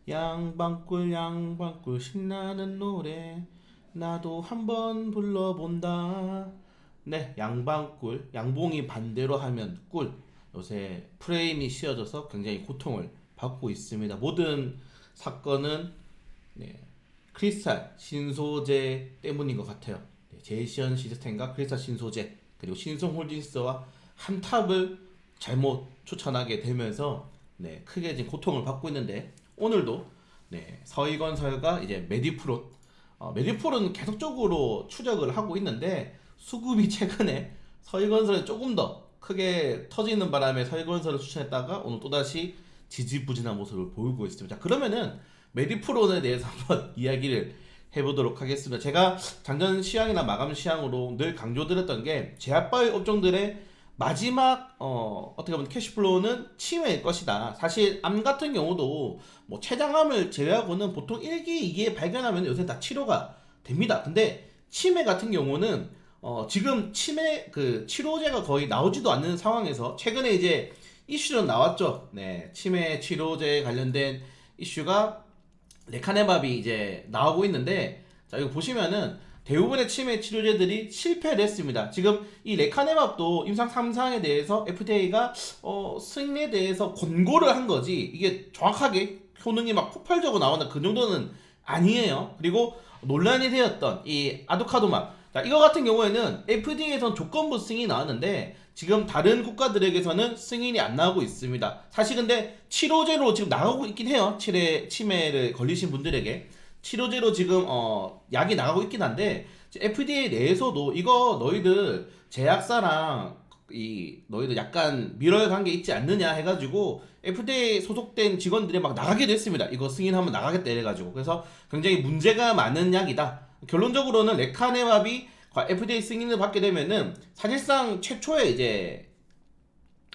양방꿀 양방꿀 신나는 노래 나도 한번 불러본다. 네, 양방꿀. 양봉이 반대로 하면 꿀. 요새 프레임이 씌워져서 굉장히 고통을 받고 있습니다. 모든 사건은 네, 크리스탈 신소재 때문인 것 같아요. 네, 제이션 시스템과 크리스탈 신소재 그리고 신성홀딩스와 한 탑을 잘못 추천하게 되면서 네, 크게 지금 고통을 받고 있는데 오늘도 네, 서희건설과 이제 메디프론 메디프론은 계속적으로 추적을 하고 있는데 수급이 최근에 서희건설에 조금 더 크게 터지는 바람에 서희건설을 추천했다가 오늘 또다시 지지부진한 모습을 보이고 있습니다. 자, 그러면은 메디프론에 대해서 한번 이야기를 해보도록 하겠습니다. 제가 작년 시황이나 마감 시황으로 늘 강조드렸던 게 제약바이오 업종들의 마지막 어떻게 보면 캐시플로우는 침해일 것이다. 사실 암 같은 경우도 뭐 췌장암을 제외하고는 보통 1기, 2기에 발견하면 요새 다 치료가 됩니다. 근데 치매 같은 경우는 지금 치매 그 치료제가 거의 나오지도 않는 상황에서 최근에 이제 이슈는 나왔죠. 네, 치매 치료제 관련된 이슈가 레카네밥이 이제 나오고 있는데 자 이거 보시면은 대부분의 치매 치료제들이 실패를 했습니다. 지금 이 레카네밥도 임상 3상에 대해서 FDA가 승인에 대해서 권고를 한 거지 이게 정확하게 효능이 막 폭발적으로 나온다 그 정도는 아니에요. 그리고 논란이 되었던 이 아두카도맘 자 이거 같은 경우에는 FDA에선 조건부 승인이 나왔는데 지금 다른 국가들에게서는 승인이 안 나오고 있습니다. 사실 근데 치료제로 지금 나가고 있긴 해요. 치매를 걸리신 분들에게 치료제로 지금 약이 나가고 있긴 한데 FDA 내에서도 이거 너희들 제약사랑 이 너희들 약간 밀월 관계 있지 않느냐 해가지고 FDA 소속된 직원들이 막 나가기도 했습니다. 이거 승인하면 나가겠다 이래가지고 그래서 굉장히 문제가 많은 약이다. 결론적으로는 레카네맙이 FDA 승인을 받게 되면은 사실상 최초의 이제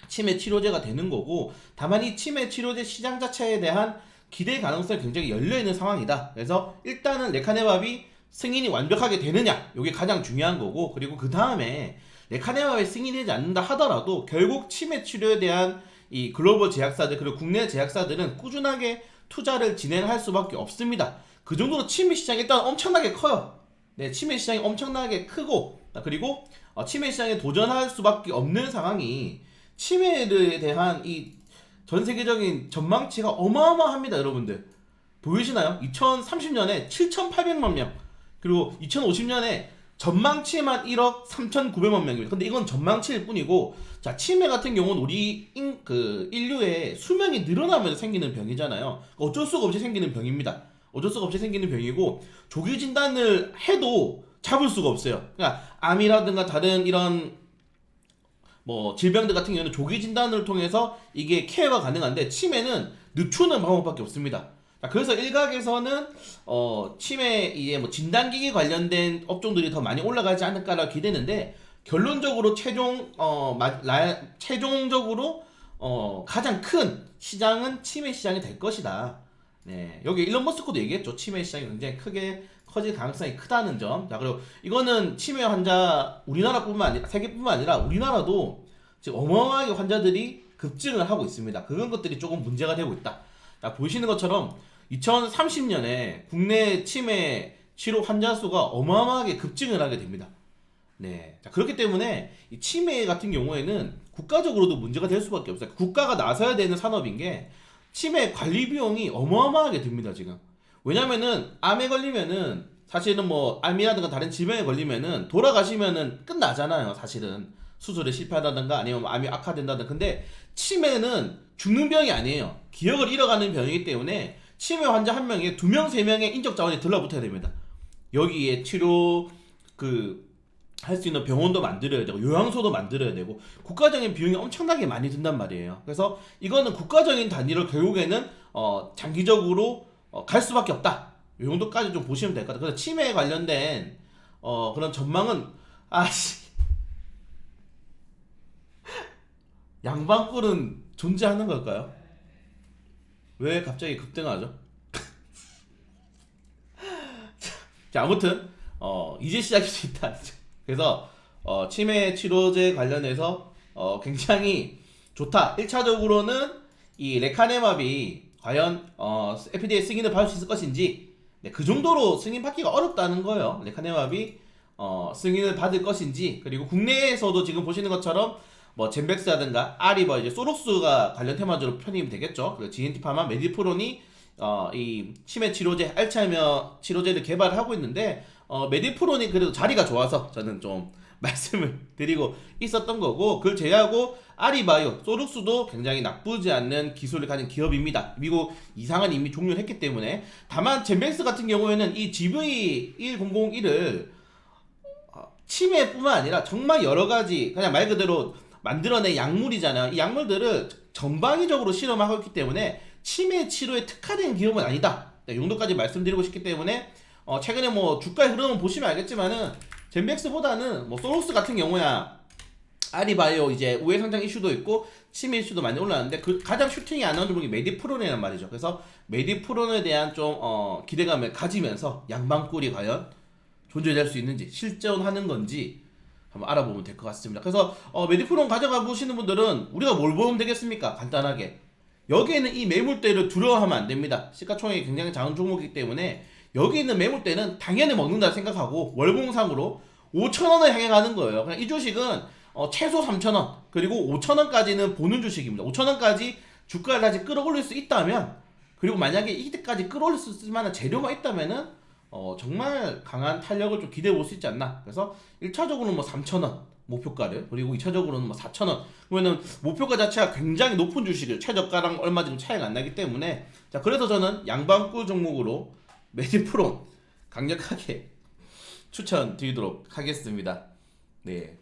치매 치료제가 되는 거고 다만 이 치매 치료제 시장 자체에 대한 기대 가능성이 굉장히 열려 있는 상황이다. 그래서 일단은 레카네맙이 승인이 완벽하게 되느냐 이게 가장 중요한 거고 그리고 그 다음에 레카네맙이 승인되지 않는다 하더라도 결국 치매 치료에 대한 이 글로벌 제약사들 그리고 국내 제약사들은 꾸준하게 투자를 진행할 수밖에 없습니다. 그 정도로 치매 시장이 일단 엄청나게 커요. 네, 치매 시장이 엄청나게 크고 그리고 치매 시장에 도전할 수밖에 없는 상황이 치매에 대한 이 전 세계적인 전망치가 어마어마합니다, 여러분들. 보이시나요? 2030년에 7,800만 명 그리고 2050년에 전망치만 1억 3,900만 명입니다. 근데 이건 전망치일 뿐이고 자 치매 같은 경우는 우리 인류의 수명이 늘어나면서 생기는 병이잖아요. 어쩔 수가 없이 생기는 병입니다. 어쩔 수가 없이 생기는 병이고 조기 진단을 해도 잡을 수가 없어요. 그러니까 암이라든가 다른 이런 뭐 질병들 같은 경우는 조기 진단을 통해서 이게 케어가 가능한데 치매는 늦추는 방법밖에 없습니다. 자, 그래서 일각에서는 치매 이제 뭐 진단기기 관련된 업종들이 더 많이 올라가지 않을까라고 기대는데 결론적으로 최종적으로 가장 큰 시장은 치매 시장이 될 것이다. 네, 여기 일론 머스크도 얘기했죠. 치매 시장이 굉장히 크게 커질 가능성이 크다는 점. 자, 그리고 이거는 치매 환자 우리나라뿐만 아니라 세계뿐만 아니라 우리나라도 지금 어마어마하게 환자들이 급증을 하고 있습니다. 그런 것들이 조금 문제가 되고 있다. 자, 보시는 것처럼 2030년에 국내 치매 치료 환자 수가 어마어마하게 급증을 하게 됩니다. 네. 자, 그렇기 때문에 이 치매 같은 경우에는 국가적으로도 문제가 될 수밖에 없어요. 국가가 나서야 되는 산업인 게 치매 관리 비용이 어마어마하게 듭니다, 지금. 왜냐면은 암에 걸리면은 사실은 뭐 암이라든가 다른 질병에 걸리면은 돌아가시면은 끝나잖아요, 사실은. 수술에 실패하다든가 아니면 뭐 암이 악화된다든가. 근데 치매는 죽는 병이 아니에요. 기억을 잃어가는 병이기 때문에 치매 환자 한 명에 2명, 3명의 인적 자원이 들러붙어야 됩니다. 여기에 치료 할 수 있는 병원도 만들어야 되고 요양소도 만들어야 되고 국가적인 비용이 엄청나게 많이 든단 말이에요. 그래서 이거는 국가적인 단위로 결국에는 장기적으로 갈 수밖에 없다. 이 정도까지 좀 보시면 될 것 같아요. 그래서 치매에 관련된 그런 전망은 양방꿀은 존재하는 걸까요? 왜 갑자기 급등하죠? 자 아무튼 이제 시작일 수 있다. 그래서 치매 치료제 관련해서 굉장히 좋다. 1차적으로는 이 레카네맙이 과연 FDA 승인을 받을 수 있을 것인지, 네, 그 정도로 승인 받기가 어렵다는 거예요. 레카네마비 승인을 받을 것인지, 그리고 국내에서도 지금 보시는 것처럼 뭐 젠백스라든가 아리바 이제 소록스가 관련 테마주로 편입이 되겠죠. 그리고 GNT 파마, 메디프론이 이 치매 치료제, 알츠하이머 치료제를 개발을 하고 있는데 메디프론이 그래도 자리가 좋아서 저는 좀 말씀을 드리고 있었던 거고, 그걸 제외하고 아리바이오, 소룩스도 굉장히 나쁘지 않는 기술을 가진 기업입니다. 미국 이상은 이미 종료를 했기 때문에. 다만 젠백스 같은 경우에는 이 GV1001을 치매뿐만 아니라 정말 여러 가지 그냥 말 그대로 만들어낸 약물이잖아요. 이 약물들을 전방위적으로 실험하고 있기 때문에 치매 치료에 특화된 기업은 아니다. 네, 이 정도까지 말씀드리고 싶기 때문에 최근에 뭐 주가의 흐름을 보시면 알겠지만은 젠백스보다는 뭐 소록스 같은 경우야 아리바이오 이제 우회 상장 이슈도 있고 치매 이슈도 많이 올라왔는데 그 가장 슈팅이 안 나온 종목이 메디프론이란 말이죠. 그래서 메디프론에 대한 좀 기대감을 가지면서 양방꿀이 과연 존재할 수 있는지, 실존하는 건지 한번 알아보면 될 것 같습니다. 그래서 메디프론 가져가 보시는 분들은 우리가 뭘 보면 되겠습니까? 간단하게 여기에는 이 매물대를 두려워하면 안 됩니다. 시가총액이 굉장히 작은 종목이기 때문에 여기 있는 매물대는 당연히 먹는다 생각하고 월봉상으로 5,000원을 향해 가는 거예요. 그냥 이 주식은 최소 3,000원 그리고 5,000원까지는 보는 주식입니다. 5,000원까지 주가를 다시 끌어올릴 수 있다면, 그리고 만약에 이때까지 끌어올릴 수 있을 만한 재료가 있다면은 정말 강한 탄력을 좀 기대해 볼 수 있지 않나. 그래서 1차적으로는 뭐 3,000원 목표가를, 그리고 2차적으로는 뭐 4,000원. 그러면은 목표가 자체가 굉장히 높은 주식을, 최저가랑 얼마 지금 차이가 안 나기 때문에, 자, 그래서 저는 양방꿀 종목으로 메디프론 강력하게 추천드리도록 하겠습니다. 네.